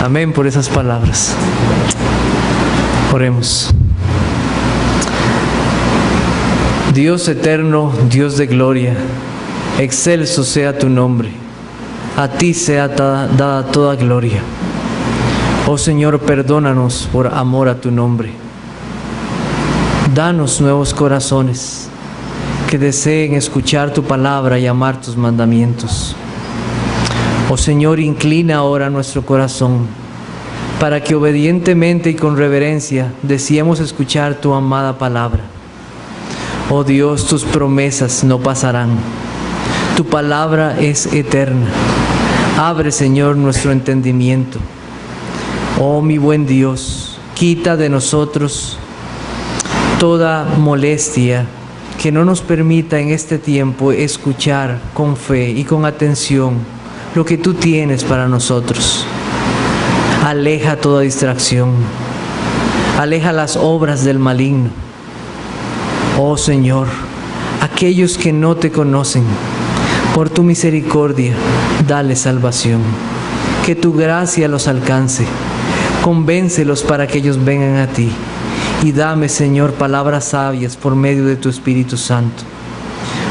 Amén por esas palabras. Oremos. Dios eterno, Dios de gloria, excelso sea tu nombre. A ti sea dada toda gloria. Oh Señor, perdónanos por amor a tu nombre. Danos nuevos corazones que deseen escuchar tu palabra y amar tus mandamientos. Oh Señor, inclina ahora nuestro corazón para que obedientemente y con reverencia deseemos escuchar tu amada palabra. Oh Dios, tus promesas no pasarán. Tu palabra es eterna. Abre, Señor, nuestro entendimiento. Oh mi buen Dios, quita de nosotros toda molestia que no nos permita en este tiempo escuchar con fe y con atención lo que tú tienes para nosotros. Aleja toda distracción, aleja las obras del maligno. Oh Señor, aquellos que no te conocen, por tu misericordia, dale salvación. Que tu gracia los alcance. Convéncelos para que ellos vengan a ti. Y dame, Señor, palabras sabias por medio de tu Espíritu Santo.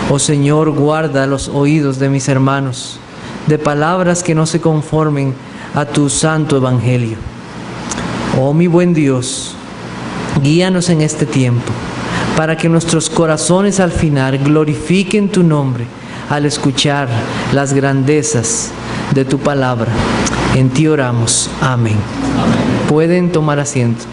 Oh Señor, guarda los oídos de mis hermanos, de palabras que no se conformen a tu santo evangelio. Oh mi buen Dios, guíanos en este tiempo, para que nuestros corazones al final glorifiquen tu nombre al escuchar las grandezas de tu palabra. En ti oramos. Amén. Pueden tomar asiento.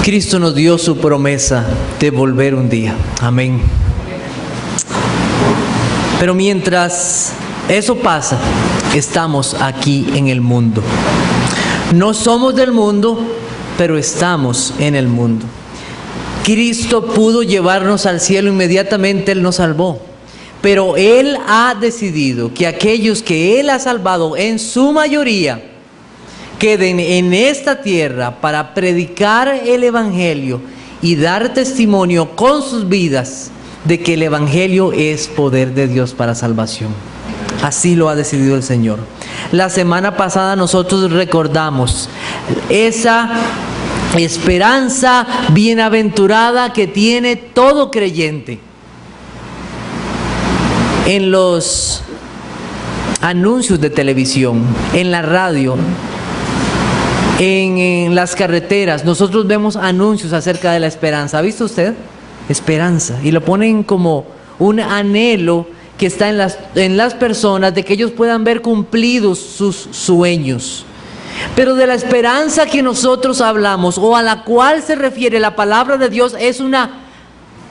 Cristo nos dio su promesa de volver un día. Amén. Pero mientras eso pasa, estamos aquí en el mundo. No somos del mundo, pero estamos en el mundo. Cristo pudo llevarnos al cielo inmediatamente, Él nos salvó. Pero Él ha decidido que aquellos que Él ha salvado, en su mayoría, queden en esta tierra para predicar el Evangelio y dar testimonio con sus vidas de que el Evangelio es poder de Dios para salvación. Así lo ha decidido el Señor. La semana pasada nosotros recordamos esa esperanza bienaventurada que tiene todo creyente. En los anuncios de televisión, en la radio, en las carreteras, nosotros vemos anuncios acerca de la esperanza. ¿Ha visto usted? Esperanza. Y lo ponen como un anhelo que está en las personas de que ellos puedan ver cumplidos sus sueños. Pero de la esperanza que nosotros hablamos o a la cual se refiere la palabra de Dios es una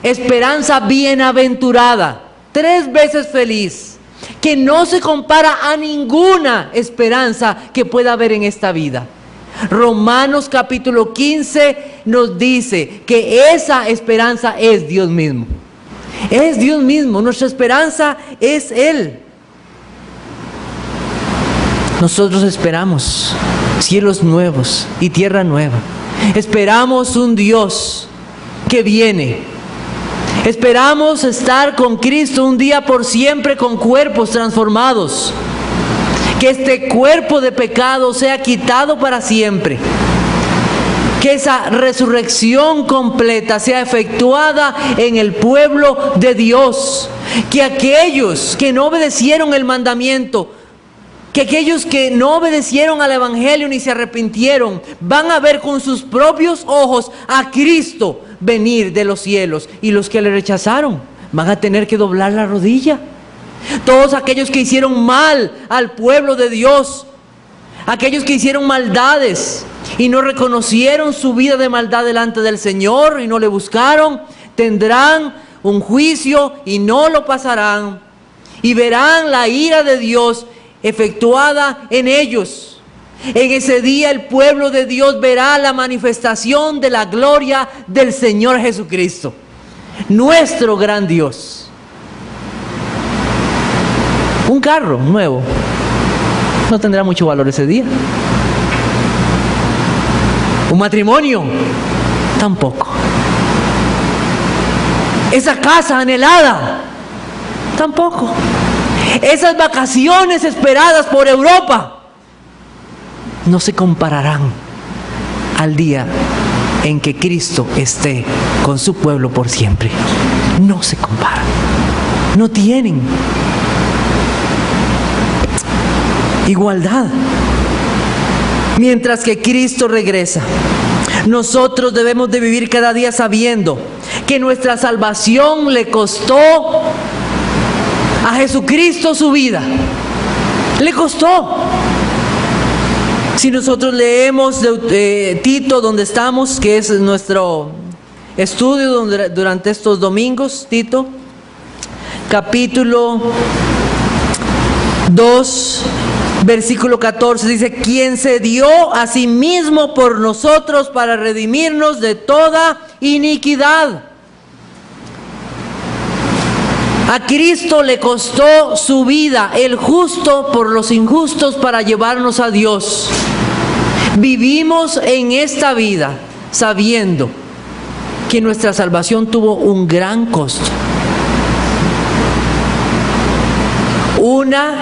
esperanza bienaventurada, 3 veces feliz, que no se compara a ninguna esperanza que pueda haber en esta vida. Romanos capítulo 15 nos dice que esa esperanza es Dios mismo. Es Dios mismo, nuestra esperanza es Él. Nosotros esperamos cielos nuevos y tierra nueva. Esperamos un Dios que viene. Esperamos estar con Cristo un día por siempre con cuerpos transformados. Que este cuerpo de pecado sea quitado para siempre. Que esa resurrección completa sea efectuada en el pueblo de Dios. Que aquellos que no obedecieron el mandamiento, que aquellos que no obedecieron al Evangelio ni se arrepintieron, van a ver con sus propios ojos a Cristo venir de los cielos. Y los que le rechazaron van a tener que doblar la rodilla. Todos aquellos que hicieron mal al pueblo de Dios, aquellos que hicieron maldades y no reconocieron su vida de maldad delante del Señor y no le buscaron, tendrán un juicio y no lo pasarán, y verán la ira de Dios efectuada en ellos. En ese día el pueblo de Dios verá la manifestación de la gloria del Señor Jesucristo. nuestro gran Dios. Un carro nuevo no tendrá mucho valor ese día. Un matrimonio tampoco. Esa casa anhelada tampoco. Esas vacaciones esperadas por Europa no se compararán al día en que Cristo esté con su pueblo por siempre. No se comparan. No tienen igualdad. Mientras que Cristo regresa, nosotros debemos de vivir cada día sabiendo que nuestra salvación le costó a Jesucristo su vida. Le costó. Si nosotros leemos Tito, donde estamos, que es nuestro estudio durante estos domingos, Tito, capítulo 2, versículo 14, dice: quien se dio a sí mismo por nosotros para redimirnos de toda iniquidad. A Cristo le costó su vida, el justo por los injustos, para llevarnos a Dios. Vivimos en esta vida sabiendo que nuestra salvación tuvo un gran costo. Una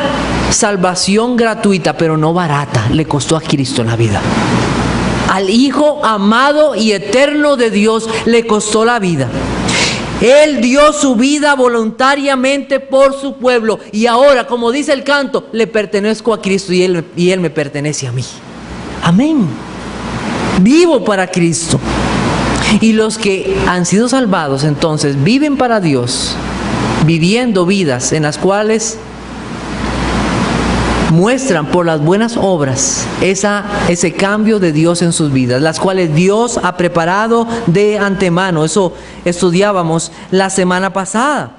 salvación gratuita, pero no barata, le costó a Cristo la vida. Al Hijo amado y eterno de Dios le costó la vida. Él dio su vida voluntariamente por su pueblo. Y ahora, como dice el canto, le pertenezco a Cristo y Él me pertenece a mí. Amén. Vivo para Cristo. Y los que han sido salvados, entonces, viven para Dios, viviendo vidas en las cuales muestran por las buenas obras ese cambio de Dios en sus vidas, las cuales Dios ha preparado de antemano. Eso estudiábamos la semana pasada.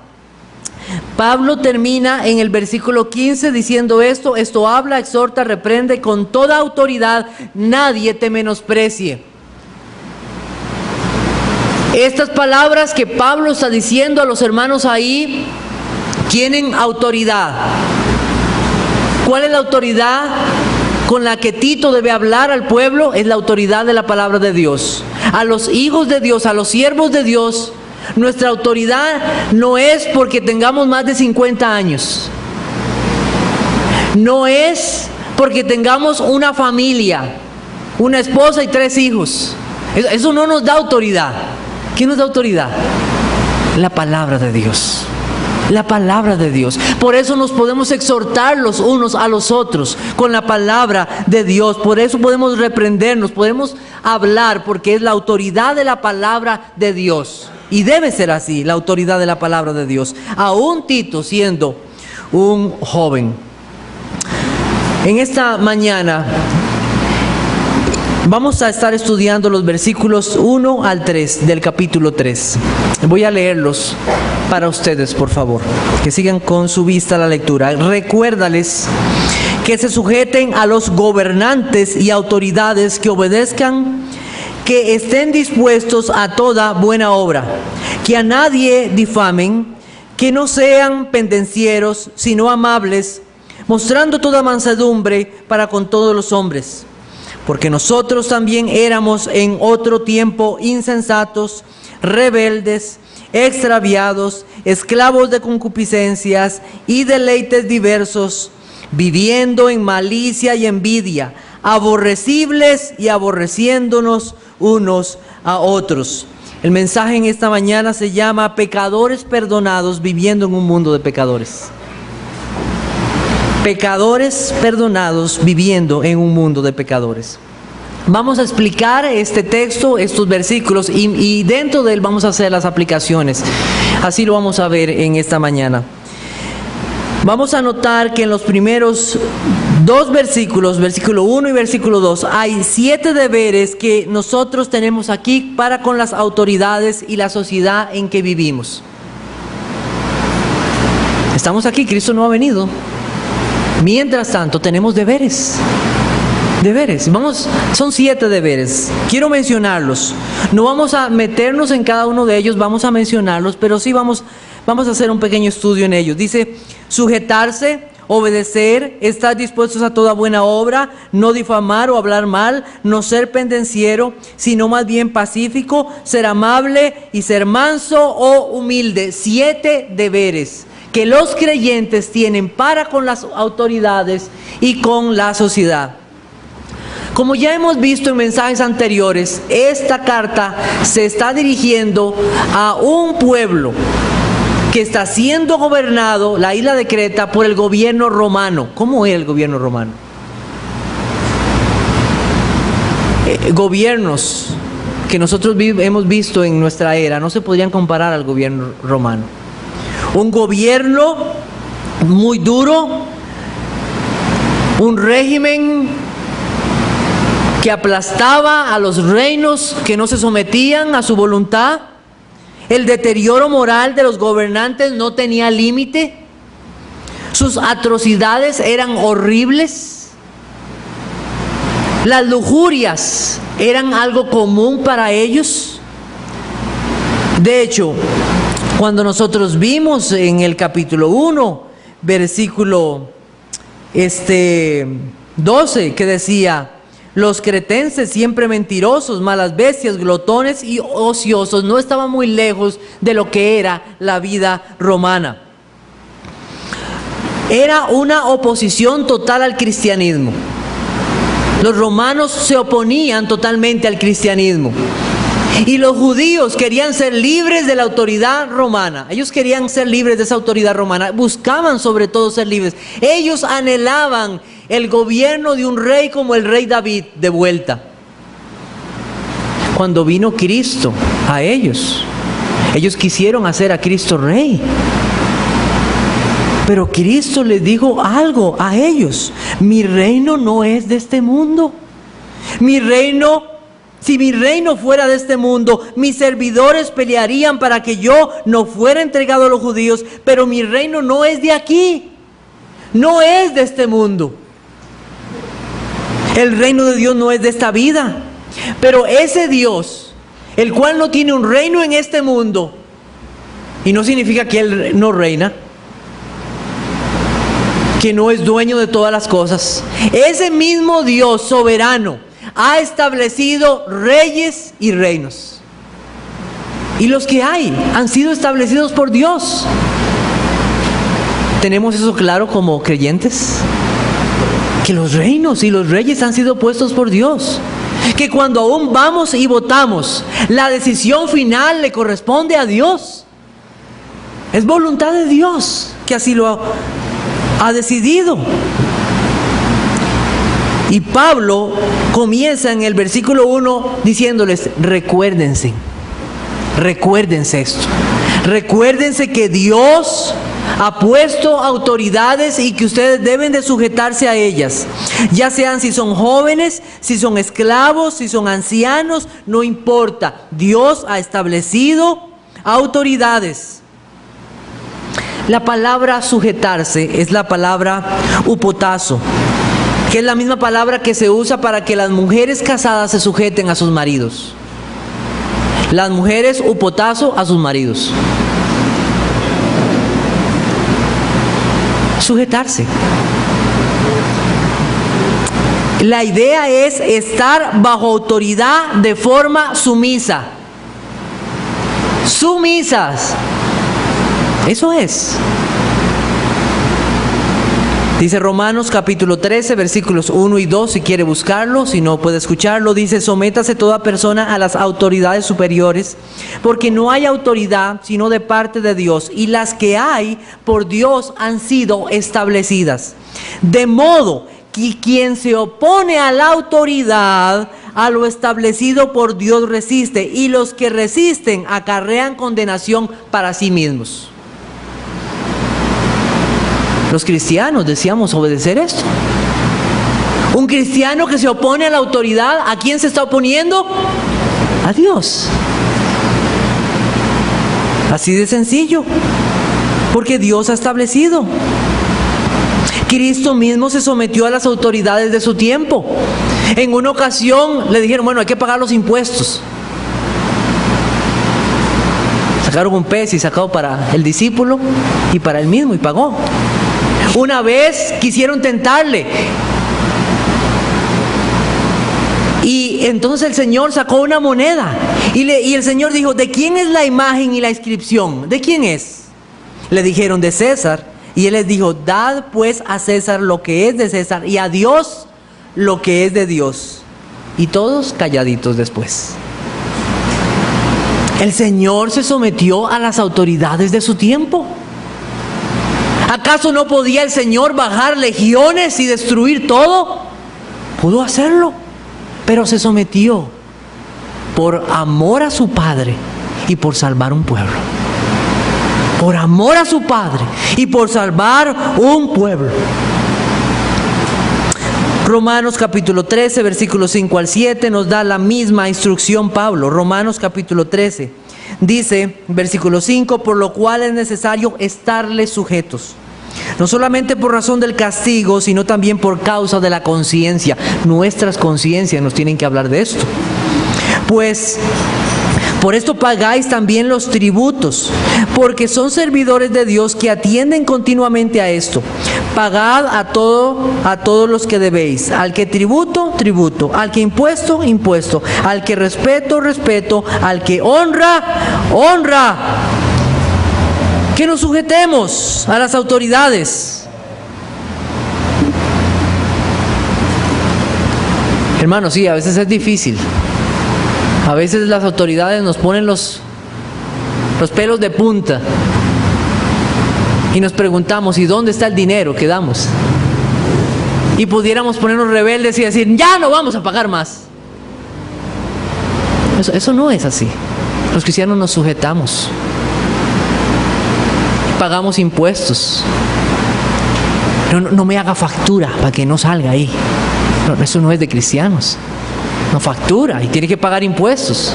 Pablo termina en el versículo 15 diciendo esto habla, exhorta, reprende con toda autoridad, nadie te menosprecie. Estas palabras que Pablo está diciendo a los hermanos ahí tienen autoridad. ¿Cuál es la autoridad con la que Tito debe hablar al pueblo? Es la autoridad de la palabra de Dios. A los hijos de Dios, a los siervos de Dios, nuestra autoridad no es porque tengamos más de 50 años. No es porque tengamos una familia, una esposa y 3 hijos. Eso no nos da autoridad. ¿Quién nos da autoridad? La palabra de Dios. La palabra de Dios. Por eso nos podemos exhortar los unos a los otros con la palabra de Dios. Por eso podemos reprendernos, podemos hablar, porque es la autoridad de la palabra de Dios. Y debe ser así, la autoridad de la palabra de Dios. Aún Tito siendo un joven. En esta mañana vamos a estar estudiando los versículos 1 al 3 del capítulo 3. Voy a leerlos para ustedes, por favor, que sigan con su vista la lectura. Recuérdales que se sujeten a los gobernantes y autoridades, que obedezcan, que estén dispuestos a toda buena obra, que a nadie difamen, que no sean pendencieros, sino amables, mostrando toda mansedumbre para con todos los hombres. Porque nosotros también éramos en otro tiempo insensatos, rebeldes, extraviados, esclavos de concupiscencias y deleites diversos, viviendo en malicia y envidia, aborrecibles y aborreciéndonos unos a otros. El mensaje en esta mañana se llama pecadores perdonados viviendo en un mundo de pecadores. Pecadores perdonados viviendo en un mundo de pecadores. Vamos a explicar este texto, estos versículos, y dentro de él vamos a hacer las aplicaciones. Así lo vamos a ver en esta mañana. Vamos a notar que en los primeros 2 versículos, versículo 1 y versículo 2, hay 7 deberes que nosotros tenemos aquí para con las autoridades y la sociedad en que vivimos. Estamos aquí, Cristo no ha venido. Mientras tanto, tenemos deberes. Deberes. Son 7 deberes. Quiero mencionarlos. No vamos a meternos en cada uno de ellos, vamos a mencionarlos, pero sí vamos a hacer un pequeño estudio en ellos. Dice, sujetarse, obedecer, estar dispuestos a toda buena obra, no difamar o hablar mal, no ser pendenciero, sino más bien pacífico, ser amable y ser manso o humilde. 7 deberes que los creyentes tienen para con las autoridades y con la sociedad. Como ya hemos visto en mensajes anteriores, esta carta se está dirigiendo a un pueblo que está siendo gobernado, la isla de Creta, por el gobierno romano. ¿Cómo era el gobierno romano? Gobiernos que nosotros hemos visto en nuestra era no se podrían comparar al gobierno romano. Un gobierno muy duro, un régimen que aplastaba a los reinos que no se sometían a su voluntad. El deterioro moral de los gobernantes no tenía límite. Sus atrocidades eran horribles. Las lujurias eran algo común para ellos. De hecho, cuando nosotros vimos en el capítulo 1, versículo 12, que decía: los cretenses, siempre mentirosos, malas bestias, glotones y ociosos, no estaban muy lejos de lo que era la vida romana. Era una oposición total al cristianismo. Los romanos se oponían totalmente al cristianismo. Y los judíos querían ser libres de la autoridad romana. Ellos querían ser libres de esa autoridad romana. Buscaban sobre todo ser libres. Ellos anhelaban el gobierno de un rey como el rey David de vuelta. Cuando vino Cristo a ellos quisieron hacer a Cristo rey. Pero Cristo les dijo algo a ellos: mi reino no es de este mundo. Si mi reino fuera de este mundo, mis servidores pelearían para que yo no fuera entregado a los judíos, pero mi reino no es de aquí, no es de este mundo. El reino de Dios no es de esta vida, pero ese Dios, el cual no tiene un reino en este mundo, y no significa que Él no reina, que no es dueño de todas las cosas. Ese mismo Dios soberano ha establecido reyes y reinos. Y los que hay han sido establecidos por Dios. ¿Tenemos eso claro como creyentes? Que los reinos y los reyes han sido puestos por Dios. Que cuando aún vamos y votamos, la decisión final le corresponde a Dios. Es voluntad de Dios que así lo ha decidido. Y Pablo comienza en el versículo 1 diciéndoles: recuérdense esto. Recuérdense que Dios ha puesto autoridades y que ustedes deben de sujetarse a ellas. Ya sean si son jóvenes, si son esclavos, si son ancianos, no importa. Dios ha establecido autoridades. La palabra sujetarse es la palabra upotazo, que es la misma palabra que se usa para que las mujeres casadas se sujeten a sus maridos. Las mujeres upotazo a sus maridos. Sujetarse. La idea es estar bajo autoridad de forma sumisa. Sumisas. Eso es. Dice Romanos capítulo 13, versículos 1 y 2, si quiere buscarlo, si no puede escucharlo. Dice: sométase toda persona a las autoridades superiores, porque no hay autoridad sino de parte de Dios, y las que hay por Dios han sido establecidas. De modo que quien se opone a la autoridad, a lo establecido por Dios resiste, y los que resisten acarrean condenación para sí mismos. Los cristianos decíamos obedecer esto. Un cristiano que se opone a la autoridad, ¿a quién se está oponiendo? A Dios. Así de sencillo. Porque Dios ha establecido. Cristo mismo se sometió a las autoridades de su tiempo. En una ocasión le dijeron, bueno, hay que pagar los impuestos. Sacaron un pez y sacado para el discípulo y para él mismo y pagó. Una vez quisieron tentarle. Y entonces el Señor sacó una moneda y el Señor dijo, ¿de quién es la imagen y la inscripción? ¿De quién es? Le dijeron, de César. Y él les dijo, dad pues a César lo que es de César y a Dios lo que es de Dios. Y todos calladitos después. El Señor se sometió a las autoridades de su tiempo. ¿Acaso no podía el Señor bajar legiones y destruir todo? Pudo hacerlo, pero se sometió por amor a su Padre y por salvar un pueblo. Por amor a su Padre y por salvar un pueblo. Romanos capítulo 13, versículos 5 al 7 nos da la misma instrucción Pablo. Romanos capítulo 13 dice, versículo 5, por lo cual es necesario estarles sujetos, no solamente por razón del castigo, sino también por causa de la conciencia. Nuestras conciencias nos tienen que hablar de esto. Pues por esto pagáis también los tributos, porque son servidores de Dios que atienden continuamente a esto. Pagad a todos los que debéis. Al que tributo, tributo. Al que impuesto, impuesto. Al que respeto, respeto. Al que honra, honra. Que nos sujetemos a las autoridades. Hermanos, sí, a veces es difícil. A veces las autoridades nos ponen los pelos de punta y nos preguntamos, ¿y dónde está el dinero que damos? Y pudiéramos ponernos rebeldes y decir, ya no vamos a pagar más. Eso no es así. Los cristianos nos sujetamos, pagamos impuestos. No me haga factura para que no salga ahí. No, eso no es de cristianos. No factura y tiene que pagar impuestos.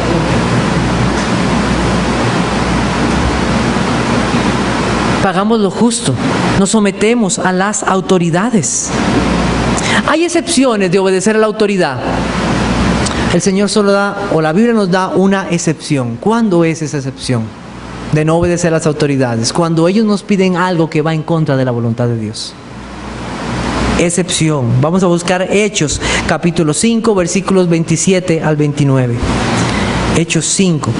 Pagamos lo justo, nos sometemos a las autoridades. Hay excepciones de obedecer a la autoridad. El Señor solo da, o la Biblia nos da una excepción. ¿Cuándo es esa excepción de no obedecer a las autoridades? Cuando ellos nos piden algo que va en contra de la voluntad de Dios. Excepción. Vamos a buscar Hechos, capítulo 5, versículos 27 al 29. Hechos 5.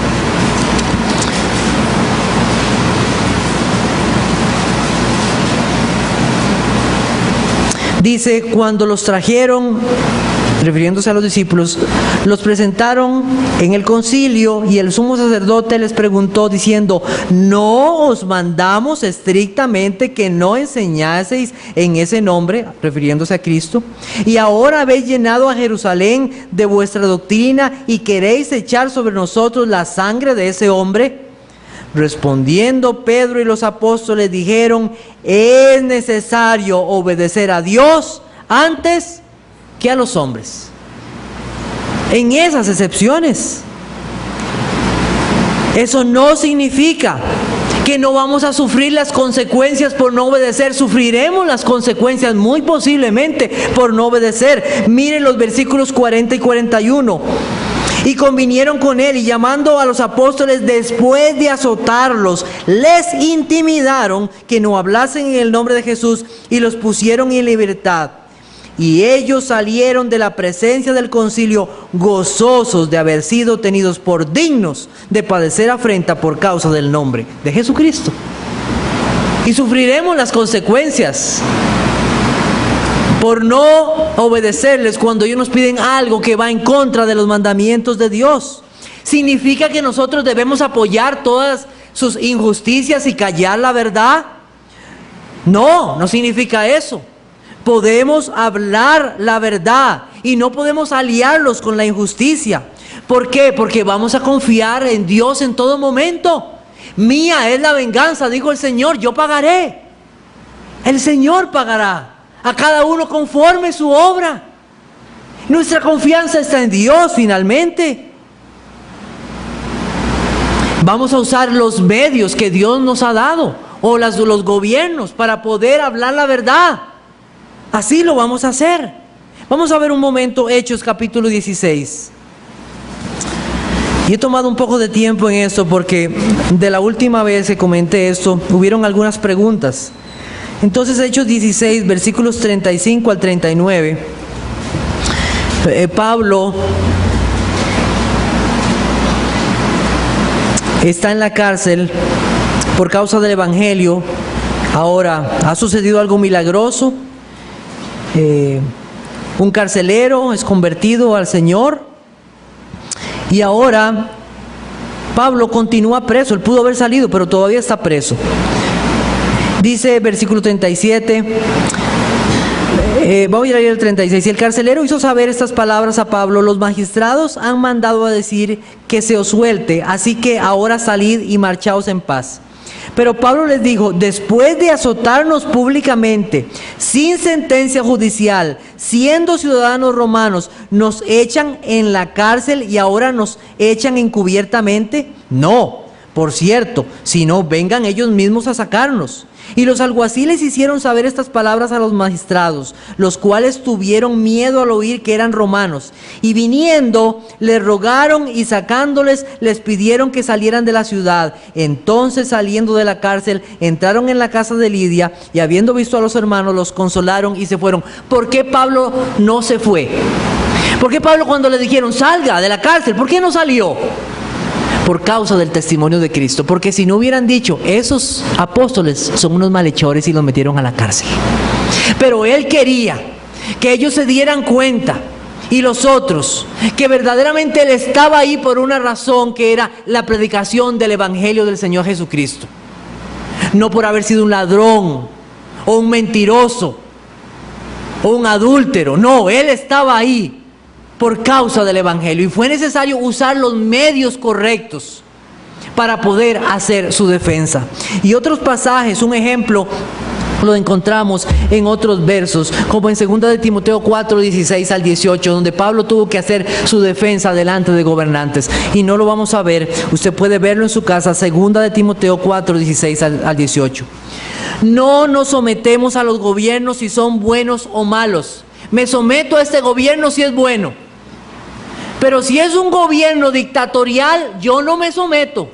Dice, cuando los trajeron, refiriéndose a los discípulos, los presentaron en el concilio y el sumo sacerdote les preguntó diciendo, ¿no os mandamos estrictamente que no enseñaseis en ese nombre, refiriéndose a Cristo? Y ahora habéis llenado a Jerusalén de vuestra doctrina y queréis echar sobre nosotros la sangre de ese hombre. Respondiendo Pedro y los apóstoles dijeron, es necesario obedecer a Dios antes que a los hombres. En esas excepciones, eso no significa que no vamos a sufrir las consecuencias por no obedecer. Sufriremos las consecuencias muy posiblemente por no obedecer. Miren los versículos 40 y 41. Y convinieron con él y llamando a los apóstoles después de azotarlos, les intimidaron que no hablasen en el nombre de Jesús y los pusieron en libertad. Y ellos salieron de la presencia del concilio gozosos de haber sido tenidos por dignos de padecer afrenta por causa del nombre de Jesucristo. Y sufriremos las consecuencias por no obedecerles cuando ellos nos piden algo que va en contra de los mandamientos de Dios. ¿Significa que nosotros debemos apoyar todas sus injusticias y callar la verdad? No, no significa eso. Podemos hablar la verdad y no podemos aliarlos con la injusticia. ¿Por qué? Porque vamos a confiar en Dios en todo momento. Mía es la venganza, dijo el Señor, yo pagaré. El Señor pagará a cada uno conforme su obra. Nuestra confianza está en Dios finalmente. Vamos a usar los medios que Dios nos ha dado, o los gobiernos, para poder hablar la verdad. Así lo vamos a hacer. Vamos a ver un momento Hechos capítulo 16. Y he tomado un poco de tiempo en esto porque de la última vez que comenté esto, hubieron algunas preguntas. Entonces, Hechos 16, versículos 35 al 39, Pablo está en la cárcel por causa del Evangelio. Ahora, ha sucedido algo milagroso. Un carcelero es convertido al Señor. Y ahora Pablo continúa preso. Él pudo haber salido, pero todavía está preso. Dice versículo 37, voy a leer el 36. Y el carcelero hizo saber estas palabras a Pablo: los magistrados han mandado a decir que se os suelte, así que ahora salid y marchaos en paz. Pero Pablo les dijo: después de azotarnos públicamente, sin sentencia judicial, siendo ciudadanos romanos, ¿nos echan en la cárcel y ahora nos echan encubiertamente? No, por cierto, sino vengan ellos mismos a sacarnos. Y los alguaciles hicieron saber estas palabras a los magistrados, los cuales tuvieron miedo al oír que eran romanos. Y viniendo, les rogaron, y sacándoles, les pidieron que salieran de la ciudad. Entonces, saliendo de la cárcel, entraron en la casa de Lidia, y habiendo visto a los hermanos, los consolaron y se fueron. ¿Por qué Pablo no se fue? ¿Por qué Pablo, cuando le dijeron salga de la cárcel, por qué no salió? Por causa del testimonio de Cristo. Porque si no hubieran dicho, esos apóstoles son unos malhechores, y los metieron a la cárcel. Pero él quería que ellos se dieran cuenta, y los otros, que verdaderamente él estaba ahí por una razón, que era la predicación del Evangelio del Señor Jesucristo. No por haber sido un ladrón, o un mentiroso, o un adúltero. No, él estaba ahí por causa del Evangelio, y fue necesario usar los medios correctos para poder hacer su defensa. Y otros pasajes, un ejemplo, lo encontramos en otros versos, como en 2 de Timoteo 4, 16 al 18, donde Pablo tuvo que hacer su defensa delante de gobernantes. Y no lo vamos a ver, usted puede verlo en su casa, 2 de Timoteo 4, 16 al 18. No nos sometemos a los gobiernos si son buenos o malos. Me someto a este gobierno si es bueno. Pero si es un gobierno dictatorial, yo no me someto.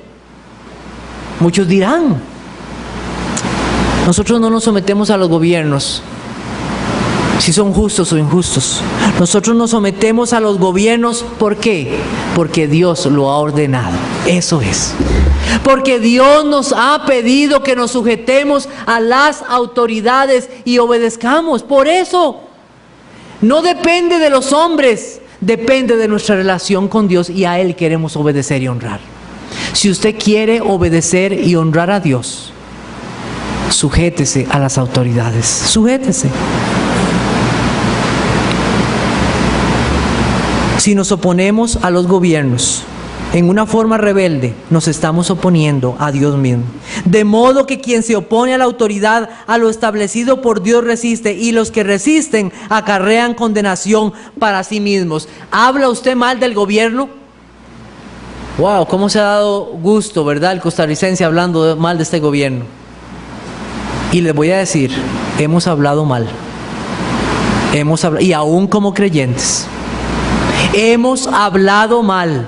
Muchos dirán, nosotros no nos sometemos a los gobiernos si son justos o injustos. Nosotros nos sometemos a los gobiernos, ¿por qué? Porque Dios lo ha ordenado. Eso es. Porque Dios nos ha pedido que nos sujetemos a las autoridades y obedezcamos. Por eso, no depende de los hombres, depende de nuestra relación con Dios, y a Él queremos obedecer y honrar. Si usted quiere obedecer y honrar a Dios, sujétese a las autoridades, sujétese. Si nos oponemos a los gobiernos en una forma rebelde, nos estamos oponiendo a Dios mismo. De modo que quien se opone a la autoridad, a lo establecido por Dios resiste, y los que resisten acarrean condenación para sí mismos. ¿Habla usted mal del gobierno? Wow, cómo se ha dado gusto, ¿verdad?, el costarricense hablando mal de este gobierno. Y les voy a decir, hemos hablado mal. Y aún como creyentes, hemos hablado mal.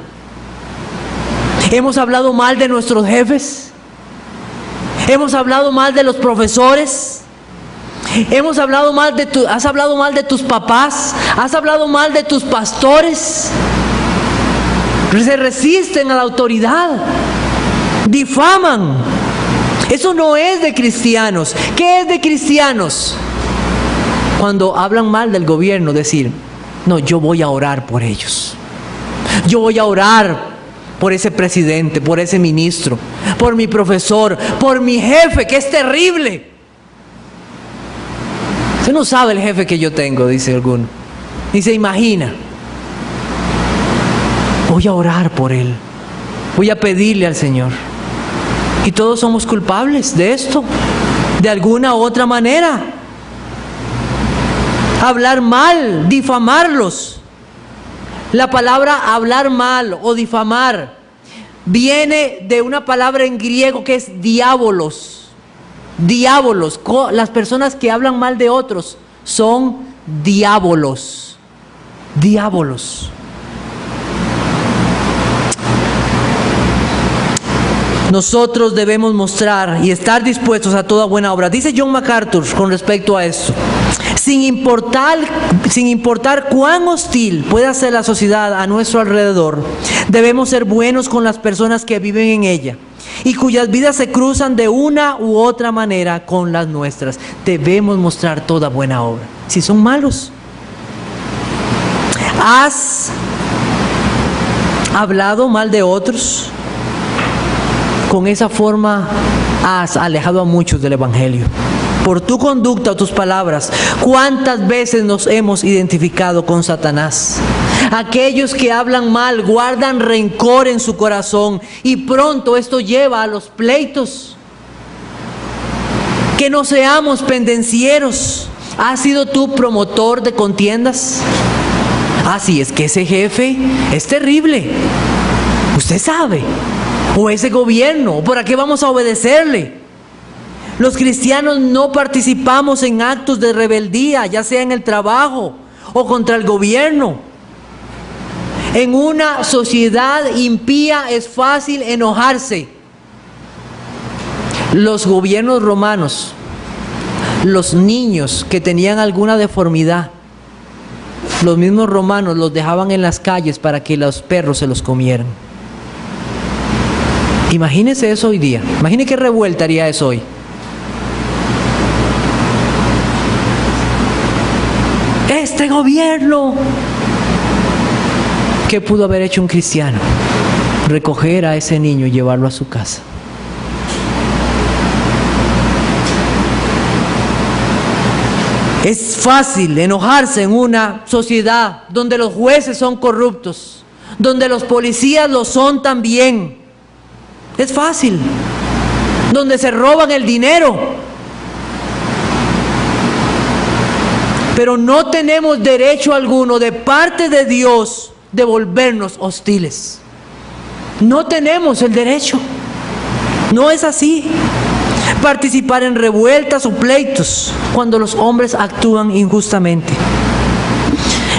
Hemos hablado mal de nuestros jefes. Hemos hablado mal de los profesores. Hemos hablado mal has hablado mal de tus papás. Has hablado mal de tus pastores. Se resisten a la autoridad. Difaman. Eso no es de cristianos. ¿Qué es de cristianos? Cuando hablan mal del gobierno, decir, no, yo voy a orar por ellos. Yo voy a orar por ese presidente, por ese ministro, por mi profesor, por mi jefe, que es terrible. Usted no sabe el jefe que yo tengo, dice alguno. Y se imagina. Voy a orar por él. Voy a pedirle al Señor. Y todos somos culpables de esto, de alguna u otra manera. Hablar mal, difamarlos. La palabra hablar mal o difamar viene de una palabra en griego que es diabolos. Diabolos. Las personas que hablan mal de otros son diabolos. Diabolos. Nosotros debemos mostrar y estar dispuestos a toda buena obra. Dice John MacArthur con respecto a esto: sin importar cuán hostil pueda ser la sociedad a nuestro alrededor, debemos ser buenos con las personas que viven en ella y cuyas vidas se cruzan de una u otra manera con las nuestras. Debemos mostrar toda buena obra. Si son malos, ¿has hablado mal de otros? Con esa forma has alejado a muchos del Evangelio. Por tu conducta o tus palabras, ¿cuántas veces nos hemos identificado con Satanás? Aquellos que hablan mal guardan rencor en su corazón y pronto esto lleva a los pleitos. Que no seamos pendencieros. ¿Has sido tú promotor de contiendas? Así es que ese jefe es terrible. Usted sabe. O ese gobierno, ¿para qué vamos a obedecerle? Los cristianos no participamos en actos de rebeldía, ya sea en el trabajo o contra el gobierno. En una sociedad impía es fácil enojarse. Los gobiernos romanos, los niños que tenían alguna deformidad, los mismos romanos los dejaban en las calles para que los perros se los comieran. Imagínese eso hoy día. Imagine qué revuelta haría eso hoy. Este gobierno. ¿Qué pudo haber hecho un cristiano? Recoger a ese niño y llevarlo a su casa. Es fácil enojarse en una sociedad donde los jueces son corruptos, donde los policías lo son también. Es fácil, donde se roban el dinero. Pero no tenemos derecho alguno de parte de Dios de volvernos hostiles. No tenemos el derecho. No es así. Participar en revueltas o pleitos cuando los hombres actúan injustamente.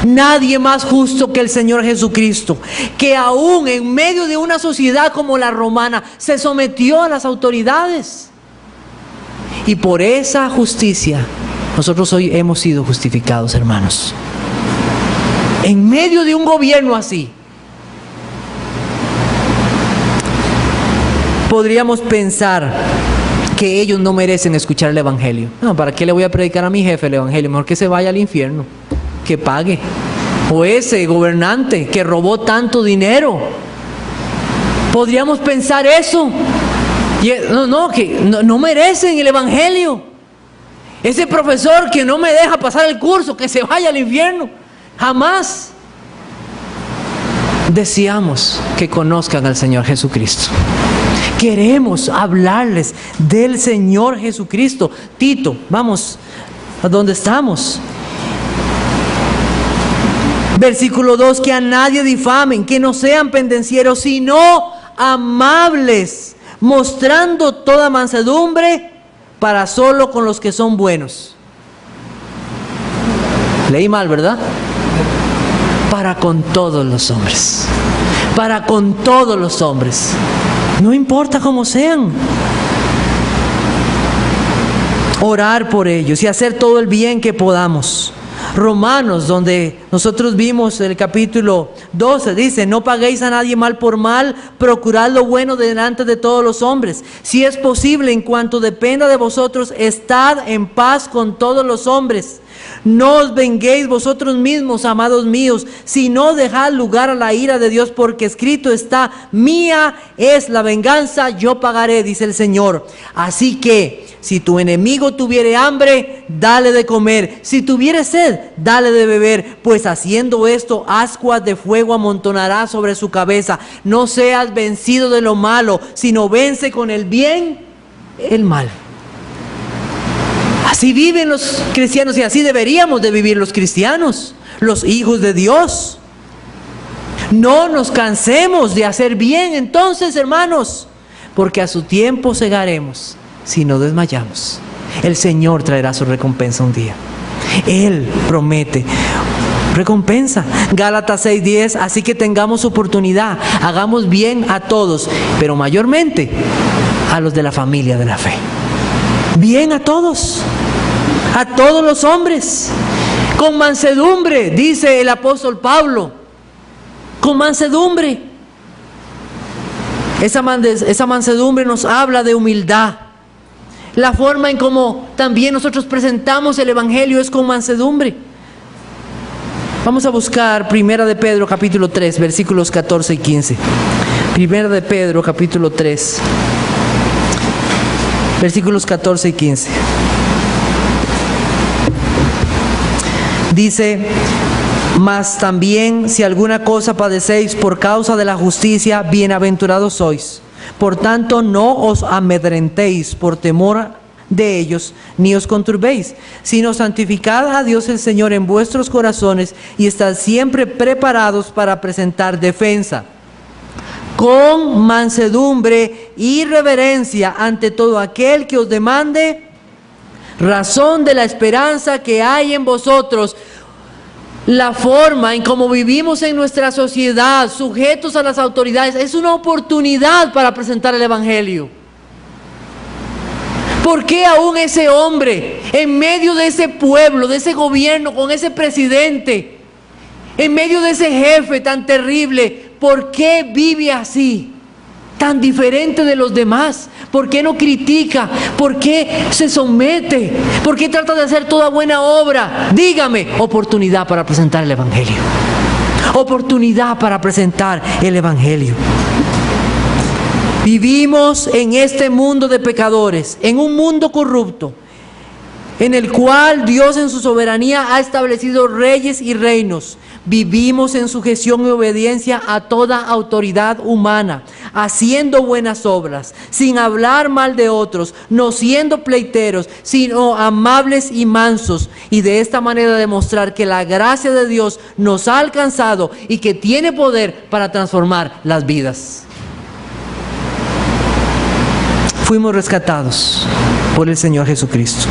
Nadie más justo que el Señor Jesucristo, que aún en medio de una sociedad como la romana, se sometió a las autoridades. Y por esa justicia, nosotros hoy hemos sido justificados, hermanos. En medio de un gobierno así, podríamos pensar que ellos no merecen escuchar el Evangelio. No, ¿para qué le voy a predicar a mi jefe el Evangelio? Mejor que se vaya al infierno, que pague. O ese gobernante que robó tanto dinero. Podríamos pensar eso. Que no merecen el Evangelio. Ese profesor que no me deja pasar el curso, que se vaya al infierno. Jamás. Deseamos que conozcan al Señor Jesucristo. Queremos hablarles del Señor Jesucristo. Tito, vamos a donde estamos. Versículo 2, que a nadie difamen, que no sean pendencieros, sino amables, mostrando toda mansedumbre para solo con los que son buenos. Leí mal, ¿verdad? Para con todos los hombres. Para con todos los hombres. No importa cómo sean. Orar por ellos y hacer todo el bien que podamos. Romanos, donde nosotros vimos el capítulo 12, dice: no paguéis a nadie mal por mal, procurad lo bueno delante de todos los hombres. Si es posible, en cuanto dependa de vosotros, estad en paz con todos los hombres. No os venguéis vosotros mismos, amados míos, sino dejad lugar a la ira de Dios, porque escrito está: mía es la venganza, yo pagaré, dice el Señor. Así que, si tu enemigo tuviere hambre, dale de comer. Si tuviere sed, dale de beber, pues haciendo esto, ascuas de fuego amontonará sobre su cabeza. No seas vencido de lo malo, sino vence con el bien el mal. Así viven los cristianos y así deberíamos de vivir los cristianos, los hijos de Dios. No nos cansemos de hacer bien entonces, hermanos, porque a su tiempo segaremos si no desmayamos. El Señor traerá su recompensa un día. Él promete recompensa. Gálatas 6:10, así que tengamos oportunidad, hagamos bien a todos, pero mayormente a los de la familia de la fe. Bien a todos los hombres, con mansedumbre, dice el apóstol Pablo, con mansedumbre. Esa mansedumbre nos habla de humildad. La forma en cómo también nosotros presentamos el Evangelio es con mansedumbre. Vamos a buscar Primera de Pedro capítulo 3, versículos 14 y 15. Primera de Pedro capítulo 3, versículos 14 y 15. Dice: mas también si alguna cosa padecéis por causa de la justicia, bienaventurados sois. Por tanto, no os amedrentéis por temor de ellos, ni os conturbéis, sino santificad a Dios el Señor en vuestros corazones y estad siempre preparados para presentar defensa con mansedumbre y reverencia ante todo aquel que os demande razón de la esperanza que hay en vosotros. La forma en cómo vivimos en nuestra sociedad, sujetos a las autoridades, es una oportunidad para presentar el Evangelio. ¿Por qué aún ese hombre, en medio de ese pueblo, de ese gobierno, con ese presidente, en medio de ese jefe tan terrible, por qué vive así, tan diferente de los demás? ¿Por qué no critica? ¿Por qué se somete? ¿Por qué trata de hacer toda buena obra? Dígame, oportunidad para presentar el Evangelio. Oportunidad para presentar el Evangelio. Vivimos en este mundo de pecadores, en un mundo corrupto, en el cual Dios en su soberanía ha establecido reyes y reinos. Vivimos en sujeción y obediencia a toda autoridad humana, haciendo buenas obras, sin hablar mal de otros, no siendo pleiteros, sino amables y mansos, y de esta manera demostrar que la gracia de Dios nos ha alcanzado y que tiene poder para transformar las vidas. Fuimos rescatados por el Señor Jesucristo,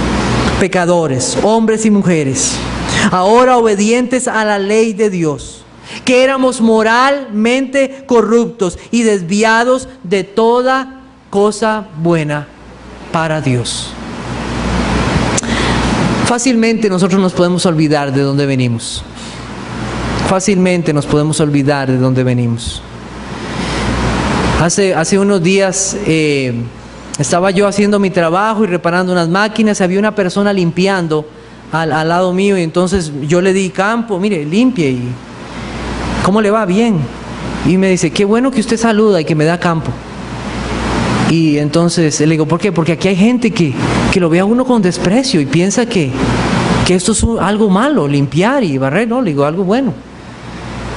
pecadores, hombres y mujeres, ahora obedientes a la ley de Dios, que éramos moralmente corruptos y desviados de toda cosa buena para Dios. Fácilmente nosotros nos podemos olvidar de dónde venimos. Fácilmente nos podemos olvidar de dónde venimos. Hace unos días estaba yo haciendo mi trabajo y reparando unas máquinas. Había una persona limpiando al lado mío, y entonces yo le di campo, mire, limpie, y ¿cómo le va? Bien. Y me dice, qué bueno que usted saluda y que me da campo. Y entonces le digo, ¿por qué? Porque aquí hay gente que lo ve a uno con desprecio y piensa que esto es algo malo, limpiar y barrer. No, le digo, algo bueno.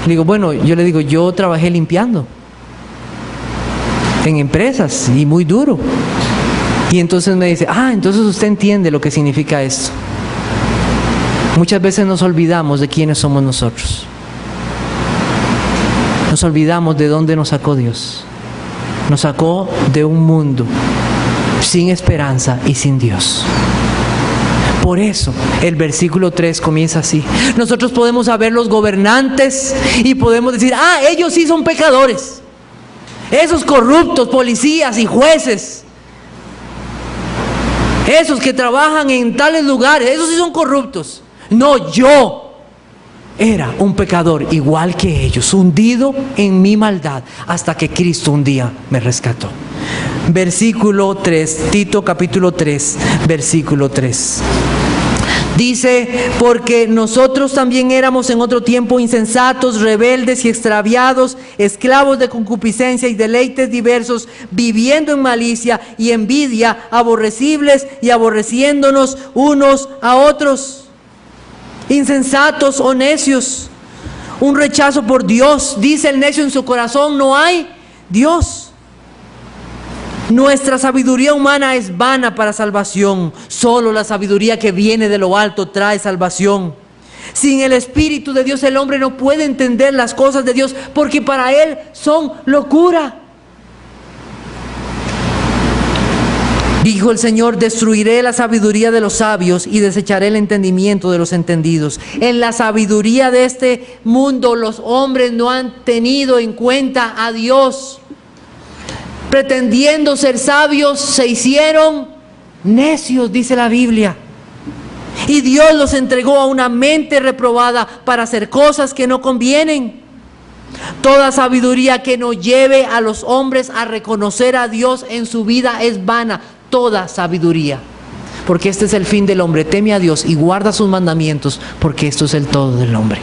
Le digo, bueno, yo trabajé limpiando en empresas y muy duro. Y entonces me dice, entonces usted entiende lo que significa esto. Muchas veces nos olvidamos de quiénes somos nosotros. Nos olvidamos de dónde nos sacó Dios. Nos sacó de un mundo sin esperanza y sin Dios. Por eso el versículo 3 comienza así. Nosotros podemos ver los gobernantes y podemos decir, ellos sí son pecadores. Esos corruptos, policías y jueces, esos que trabajan en tales lugares, esos sí son corruptos. No, yo era un pecador igual que ellos, hundido en mi maldad, hasta que Cristo un día me rescató. Versículo 3, Tito capítulo 3, versículo 3. Dice, porque nosotros también éramos en otro tiempo insensatos, rebeldes y extraviados, esclavos de concupiscencia y deleites diversos, viviendo en malicia y envidia, aborrecibles y aborreciéndonos unos a otros. Insensatos o necios, un rechazo por Dios. Dice el necio en su corazón, no hay Dios. Nuestra sabiduría humana es vana para salvación. Solo la sabiduría que viene de lo alto trae salvación. Sin el Espíritu de Dios el hombre no puede entender las cosas de Dios, porque para él son locura. Dijo el Señor: destruiré la sabiduría de los sabios y desecharé el entendimiento de los entendidos. En la sabiduría de este mundo los hombres no han tenido en cuenta a Dios. Pretendiendo ser sabios, se hicieron necios, dice la Biblia. Y Dios los entregó a una mente reprobada para hacer cosas que no convienen. Toda sabiduría que no lleve a los hombres a reconocer a Dios en su vida es vana. Toda sabiduría. Porque este es el fin del hombre: teme a Dios y guarda sus mandamientos, porque esto es el todo del hombre.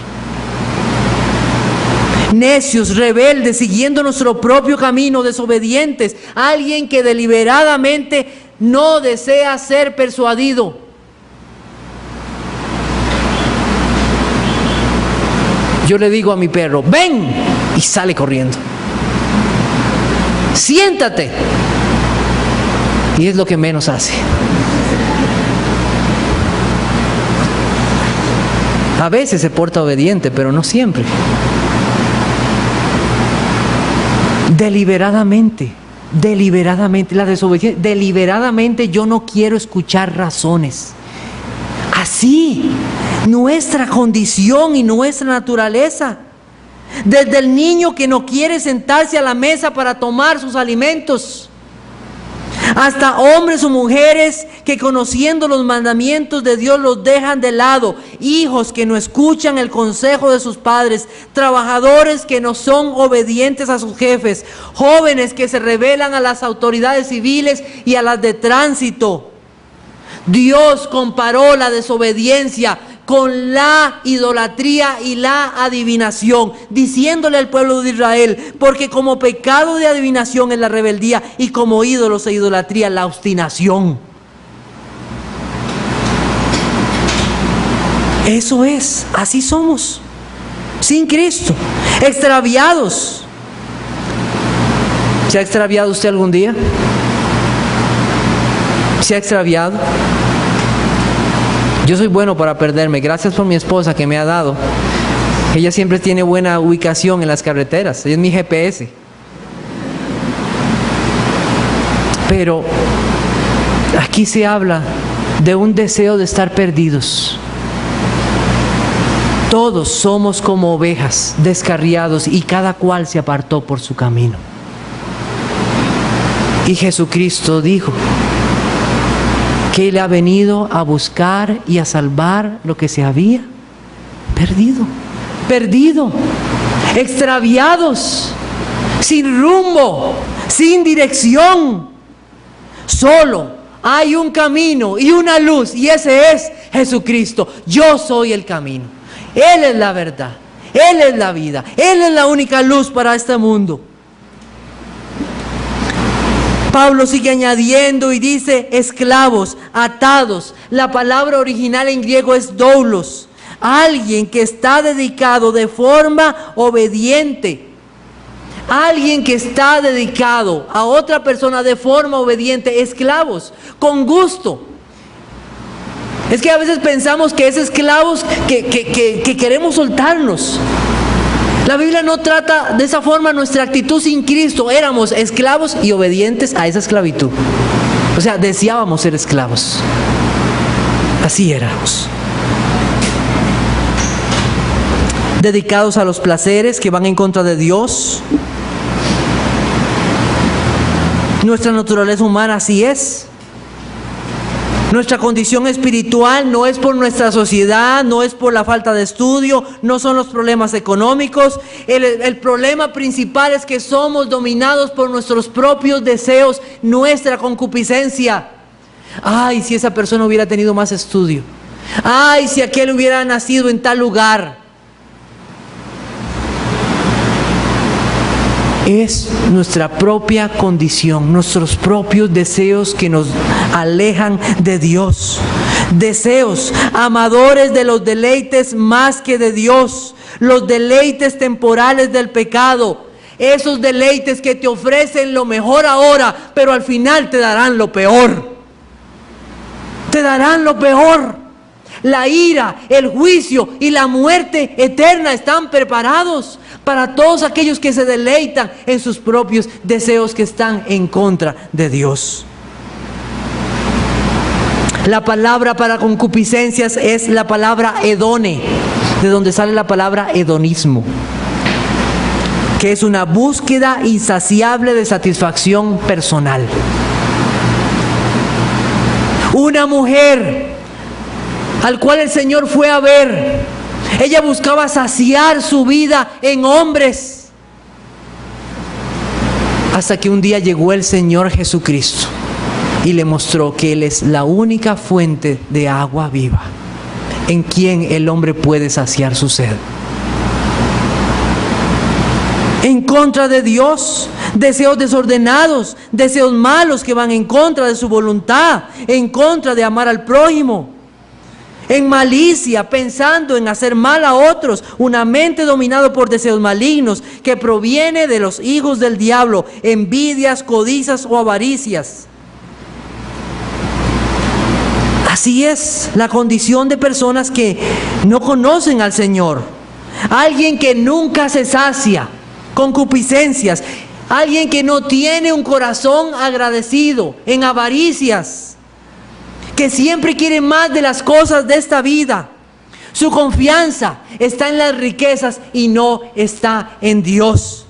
Necios, rebeldes, siguiendo nuestro propio camino, desobedientes. Alguien que deliberadamente no desea ser persuadido. Yo le digo a mi perro: ven, y sale corriendo. Siéntate, y es lo que menos hace. A veces se porta obediente, pero no siempre. Deliberadamente, la desobediencia. Deliberadamente yo no quiero escuchar razones. Así, nuestra condición y nuestra naturaleza. Desde el niño que no quiere sentarse a la mesa para tomar sus alimentos, hasta hombres o mujeres que, conociendo los mandamientos de Dios, los dejan de lado. Hijos que no escuchan el consejo de sus padres. Trabajadores que no son obedientes a sus jefes. Jóvenes que se rebelan a las autoridades civiles y a las de tránsito. Dios comparó la desobediencia con la idolatría y la adivinación, diciéndole al pueblo de Israel: porque como pecado de adivinación es la rebeldía, y como ídolos e idolatría la obstinación. Eso es, así somos, sin Cristo, extraviados. ¿Se ha extraviado usted algún día? ¿Se ha extraviado? Yo soy bueno para perderme, gracias por mi esposa que me ha dado. Ella siempre tiene buena ubicación en las carreteras, ella es mi GPS. Pero aquí se habla de un deseo de estar perdidos. Todos somos como ovejas descarriados, y cada cual se apartó por su camino. Y Jesucristo dijo que Él ha venido a buscar y a salvar lo que se había perdido, extraviados, sin rumbo, sin dirección. Solo hay un camino y una luz, y ese es Jesucristo. Yo soy el camino, Él es la verdad, Él es la vida, Él es la única luz para este mundo. Pablo sigue añadiendo y dice: esclavos, atados. La palabra original en griego es doulos. Alguien que está dedicado de forma obediente. Alguien que está dedicado a otra persona de forma obediente. Esclavos, con gusto. Es que a veces pensamos que es esclavos que queremos soltarnos. La Biblia no trata de esa forma nuestra actitud sin Cristo. Éramos esclavos y obedientes a esa esclavitud. O sea, deseábamos ser esclavos. Así éramos. Dedicados a los placeres que van en contra de Dios. Nuestra naturaleza humana así es. Nuestra condición espiritual no es por nuestra sociedad, no es por la falta de estudio, no son los problemas económicos. El problema principal es que somos dominados por nuestros propios deseos, nuestra concupiscencia. Ay, si esa persona hubiera tenido más estudio. Ay, si aquel hubiera nacido en tal lugar. Es nuestra propia condición, nuestros propios deseos que nos alejan de Dios. Deseos, amadores de los deleites más que de Dios. Los deleites temporales del pecado. Esos deleites que te ofrecen lo mejor ahora, pero al final te darán lo peor. Te darán lo peor. La ira, el juicio y la muerte eterna están preparados para todos aquellos que se deleitan en sus propios deseos que están en contra de Dios. La palabra para concupiscencias es la palabra hedone, de donde sale la palabra hedonismo, que es una búsqueda insaciable de satisfacción personal. Una mujer al cual el Señor fue a ver, ella buscaba saciar su vida en hombres, hasta que un día llegó el Señor Jesucristo y le mostró que Él es la única fuente de agua viva, en quien el hombre puede saciar su sed. En contra de Dios, deseos desordenados, deseos malos que van en contra de su voluntad, en contra de amar al prójimo, en malicia, pensando en hacer mal a otros, una mente dominada por deseos malignos que proviene de los hijos del diablo, envidias, codicias o avaricias. Así es la condición de personas que no conocen al Señor. Alguien que nunca se sacia, concupiscencias. Alguien que no tiene un corazón agradecido, en avaricias, que siempre quiere más de las cosas de esta vida. Su confianza está en las riquezas y no está en Dios.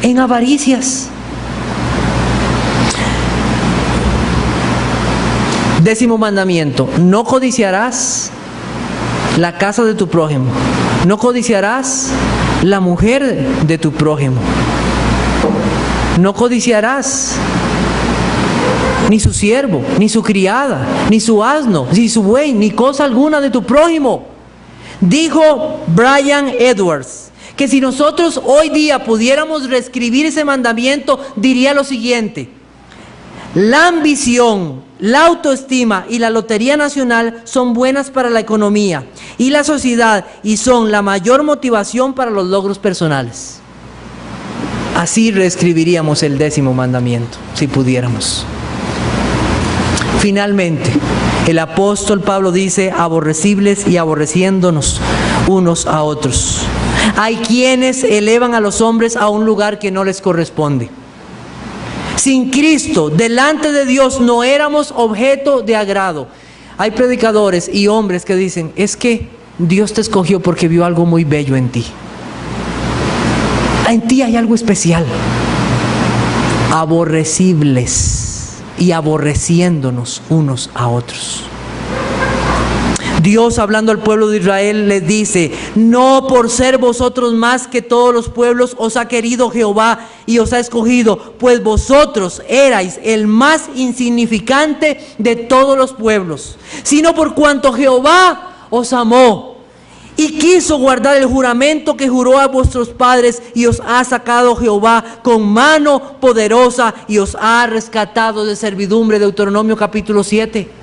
En avaricias. 10º mandamiento: no codiciarás la casa de tu prójimo. No codiciarás la mujer de tu prójimo. No codiciarás ni su siervo, ni su criada, ni su asno, ni su buey, ni cosa alguna de tu prójimo. Dijo Brian Edwards que si nosotros hoy día pudiéramos reescribir ese mandamiento, diría lo siguiente: la ambición, la autoestima y la lotería nacional son buenas para la economía y la sociedad y son la mayor motivación para los logros personales. Así reescribiríamos el 10º mandamiento, si pudiéramos. Finalmente, el apóstol Pablo dice: aborrecibles y aborreciéndonos unos a otros. Hay quienes elevan a los hombres a un lugar que no les corresponde. Sin Cristo, delante de Dios, no éramos objeto de agrado. Hay predicadores y hombres que dicen: es que Dios te escogió porque vio algo muy bello en ti. En ti hay algo especial. Aborrecibles y aborreciéndonos unos a otros. Dios, hablando al pueblo de Israel, les dice: no por ser vosotros más que todos los pueblos os ha querido Jehová y os ha escogido, pues vosotros erais el más insignificante de todos los pueblos, sino por cuanto Jehová os amó y quiso guardar el juramento que juró a vuestros padres, y os ha sacado Jehová con mano poderosa y os ha rescatado de servidumbre. Deuteronomio capítulo 7.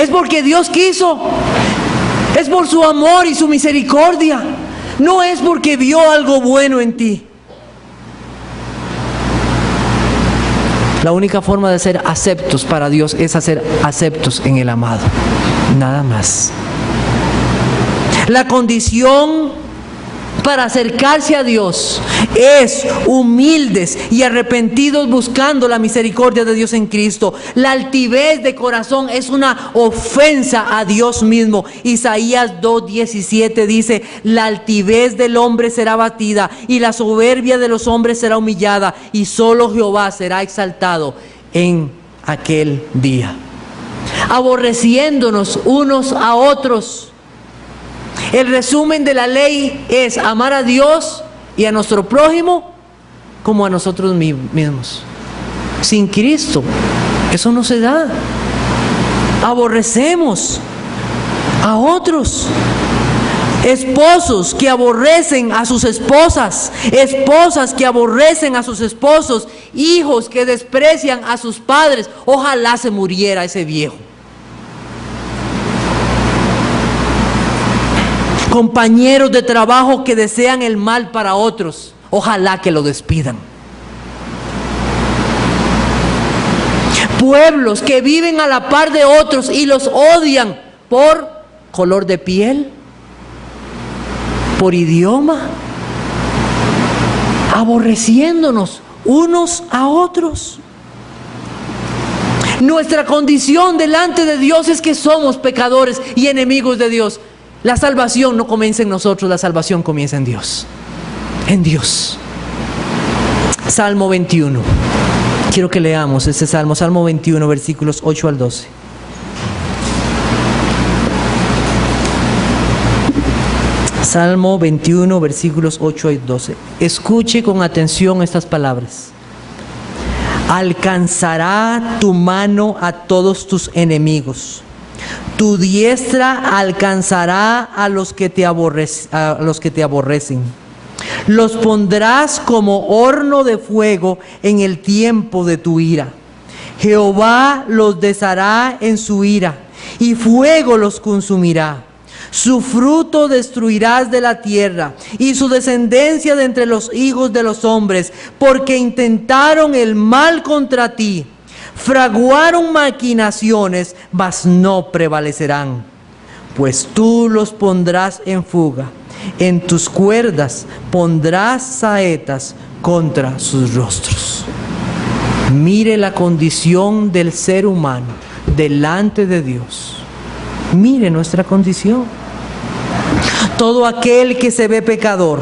Es porque Dios quiso, es por su amor y su misericordia, no es porque vio algo bueno en ti. La única forma de ser aceptos para Dios es ser aceptos en el amado, nada más. La condición para acercarse a Dios es humildes y arrepentidos, buscando la misericordia de Dios en Cristo. La altivez de corazón es una ofensa a Dios mismo. Isaías 2:17 dice: la altivez del hombre será abatida y la soberbia de los hombres será humillada, y solo Jehová será exaltado en aquel día. Aborreciéndonos unos a otros. El resumen de la ley es amar a Dios y a nuestro prójimo como a nosotros mismos. Sin Cristo, eso no se da. Aborrecemos a otros. Esposos que aborrecen a sus esposas, esposas que aborrecen a sus esposos, hijos que desprecian a sus padres. Ojalá se muriera ese viejo. Compañeros de trabajo que desean el mal para otros, ojalá que lo despidan. Pueblos que viven a la par de otros y los odian por color de piel, por idioma, aborreciéndonos unos a otros. Nuestra condición delante de Dios es que somos pecadores y enemigos de Dios. La salvación no comienza en nosotros, la salvación comienza en Dios. En Dios. Salmo 21. Quiero que leamos este salmo, Salmo 21, versículos 8 al 12. Salmo 21, versículos 8 y 12. Escuche con atención estas palabras. Alcanzará tu mano a todos tus enemigos. Tu diestra alcanzará a los que te aborrecen. Los pondrás como horno de fuego en el tiempo de tu ira. Jehová los deshará en su ira, y fuego los consumirá. Su fruto destruirás de la tierra, y su descendencia de entre los hijos de los hombres, porque intentaron el mal contra ti. Fraguaron maquinaciones, mas no prevalecerán, pues tú los pondrás en fuga. En tus cuerdas pondrás saetas contra sus rostros. Mire la condición del ser humano delante de Dios. Mire nuestra condición. Todo aquel que se ve pecador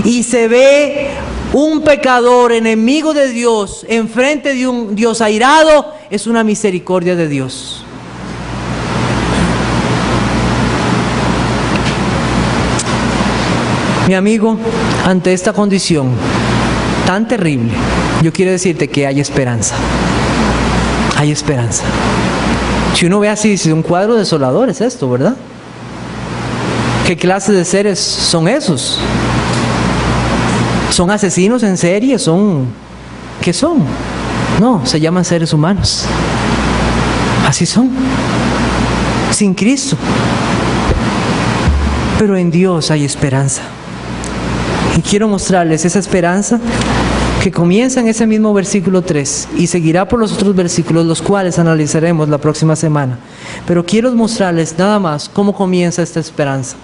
y se ve un pecador enemigo de Dios enfrente de un Dios airado, es una misericordia de Dios. Mi amigo, ante esta condición tan terrible, yo quiero decirte que hay esperanza. Hay esperanza. Si uno ve así, es un cuadro desolador, es esto, ¿verdad? ¿Qué clase de seres son esos? ¿Son asesinos en serie? ¿Qué son? No, se llaman seres humanos. Así son. Sin Cristo. Pero en Dios hay esperanza. Y quiero mostrarles esa esperanza que comienza en ese mismo versículo 3 y seguirá por los otros versículos, los cuales analizaremos la próxima semana. Pero quiero mostrarles nada más cómo comienza esta esperanza.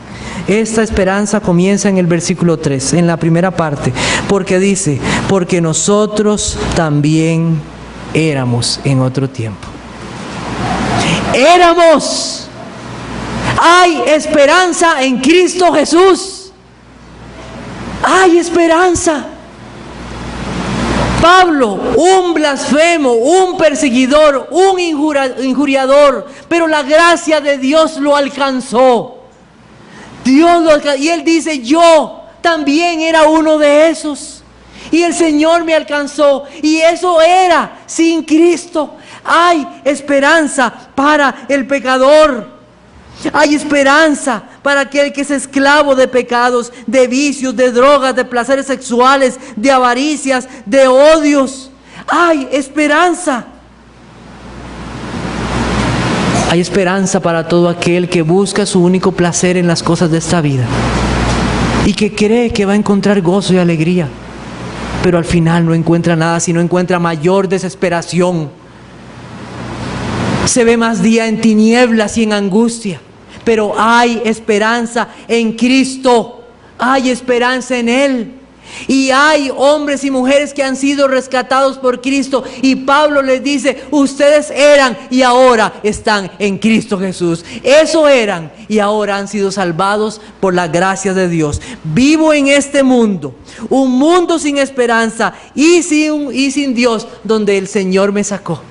Esta esperanza comienza en el versículo 3, en la primera parte, porque dice, porque nosotros también éramos en otro tiempo. ¡Éramos! Hay esperanza en Cristo Jesús. Hay esperanza. Pablo, un blasfemo, un perseguidor, un injuriador, pero la gracia de Dios lo alcanzó. Dios lo alcanzó. Y él dice, yo también era uno de esos. Y el Señor me alcanzó. Y eso era sin Cristo. Hay esperanza para el pecador. Hay esperanza para aquel que es esclavo de pecados, de vicios, de drogas, de placeres sexuales, de avaricias, de odios. Hay esperanza. Hay esperanza para todo aquel que busca su único placer en las cosas de esta vida y que cree que va a encontrar gozo y alegría, pero al final no encuentra nada, sino encuentra mayor desesperación. Se ve más día en tinieblas y en angustia. Pero hay esperanza en Cristo, hay esperanza en Él. Y hay hombres y mujeres que han sido rescatados por Cristo. Y Pablo les dice, ustedes eran y ahora están en Cristo Jesús. Eso eran y ahora han sido salvados por la gracia de Dios. Vivo en este mundo, un mundo sin esperanza y sin Dios, donde el Señor me sacó.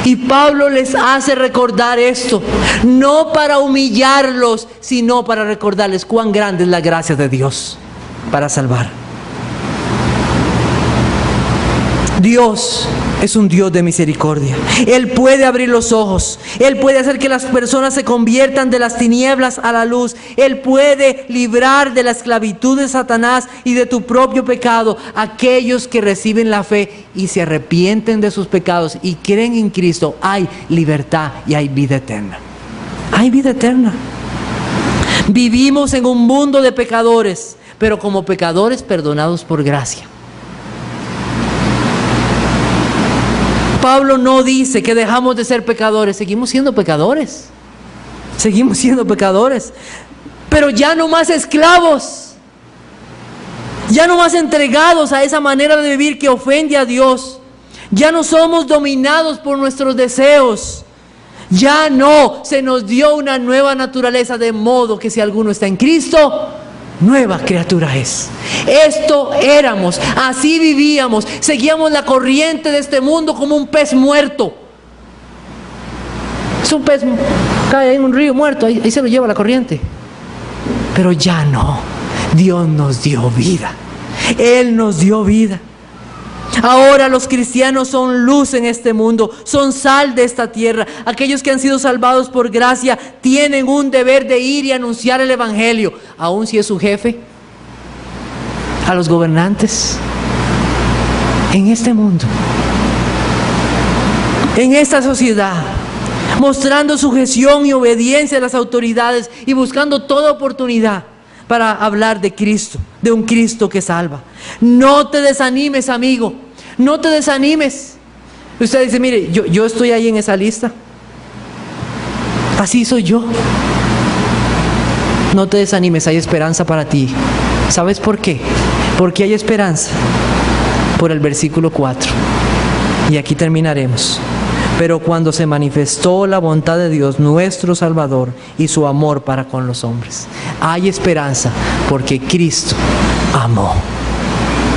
Y Pablo les hace recordar esto, no para humillarlos, sino para recordarles cuán grande es la gracia de Dios para salvar. Dios es un Dios de misericordia. Él puede abrir los ojos. Él puede hacer que las personas se conviertan de las tinieblas a la luz. Él puede librar de la esclavitud de Satanás y de tu propio pecado aquellos que reciben la fe y se arrepienten de sus pecados y creen en Cristo. Hay libertad y hay vida eterna. Hay vida eterna. Vivimos en un mundo de pecadores, pero como pecadores perdonados por gracia. Pablo no dice que dejamos de ser pecadores, seguimos siendo pecadores. Seguimos siendo pecadores, pero ya no más esclavos, ya no más entregados a esa manera de vivir que ofende a Dios. Ya no somos dominados por nuestros deseos. Ya no, se nos dio una nueva naturaleza, de modo que si alguno está en Cristo, nueva criatura es. Esto éramos, así vivíamos, seguíamos la corriente de este mundo como un pez muerto. Es un pez, cae en un río muerto, ahí se lo lleva la corriente. Pero ya no, Dios nos dio vida. Él nos dio vida. Ahora los cristianos son luz en este mundo, son sal de esta tierra. Aquellos que han sido salvados por gracia tienen un deber de ir y anunciar el evangelio, aun si es su jefe, a los gobernantes, en este mundo, en esta sociedad, mostrando sujeción y obediencia a las autoridades y buscando toda oportunidad para hablar de Cristo, de un Cristo que salva. No te desanimes, amigo, no te desanimes. Usted dice, mire, yo estoy ahí en esa lista, así soy yo. No te desanimes, hay esperanza para ti. ¿Sabes por qué? Porque hay esperanza. Por el versículo 4. Y aquí terminaremos. Pero cuando se manifestó la bondad de Dios, nuestro Salvador, y su amor para con los hombres, hay esperanza porque Cristo amó.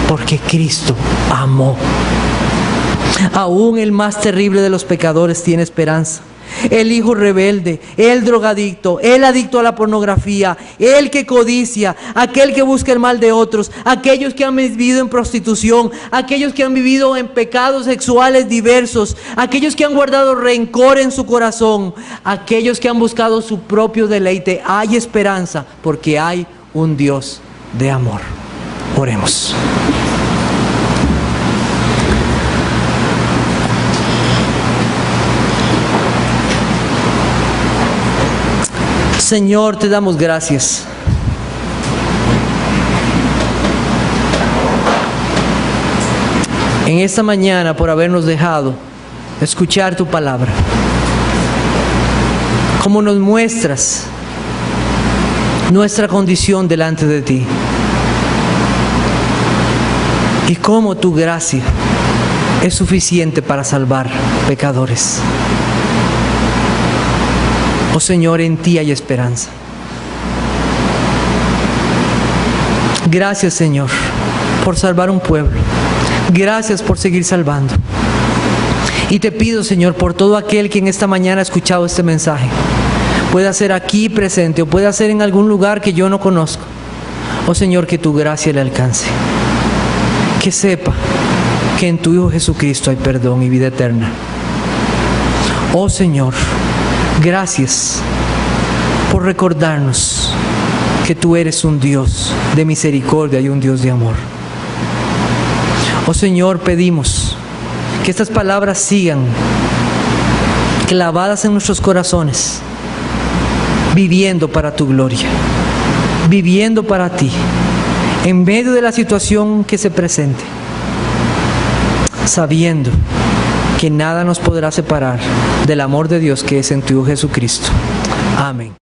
Porque Cristo amó. Aún el más terrible de los pecadores tiene esperanza. El hijo rebelde, el drogadicto, el adicto a la pornografía, el que codicia, aquel que busca el mal de otros, aquellos que han vivido en prostitución, aquellos que han vivido en pecados sexuales diversos, aquellos que han guardado rencor en su corazón, aquellos que han buscado su propio deleite. Hay esperanza porque hay un Dios de amor. Oremos. Señor, te damos gracias. En esta mañana por habernos dejado escuchar tu palabra. Cómo nos muestras nuestra condición delante de ti. Y cómo tu gracia es suficiente para salvar pecadores. Oh Señor, en ti hay esperanza. Gracias, Señor, por salvar un pueblo. Gracias por seguir salvando. Y te pido, Señor, por todo aquel que en esta mañana ha escuchado este mensaje, pueda ser aquí presente o pueda ser en algún lugar que yo no conozco. Oh Señor, que tu gracia le alcance. Que sepa que en tu Hijo Jesucristo hay perdón y vida eterna. Oh Señor, gracias por recordarnos que tú eres un Dios de misericordia y un Dios de amor. Oh Señor, pedimos que estas palabras sigan clavadas en nuestros corazones, viviendo para tu gloria, viviendo para ti, en medio de la situación que se presente, sabiendo que nada nos podrá separar del amor de Dios que es en tu Hijo Jesucristo. Amén.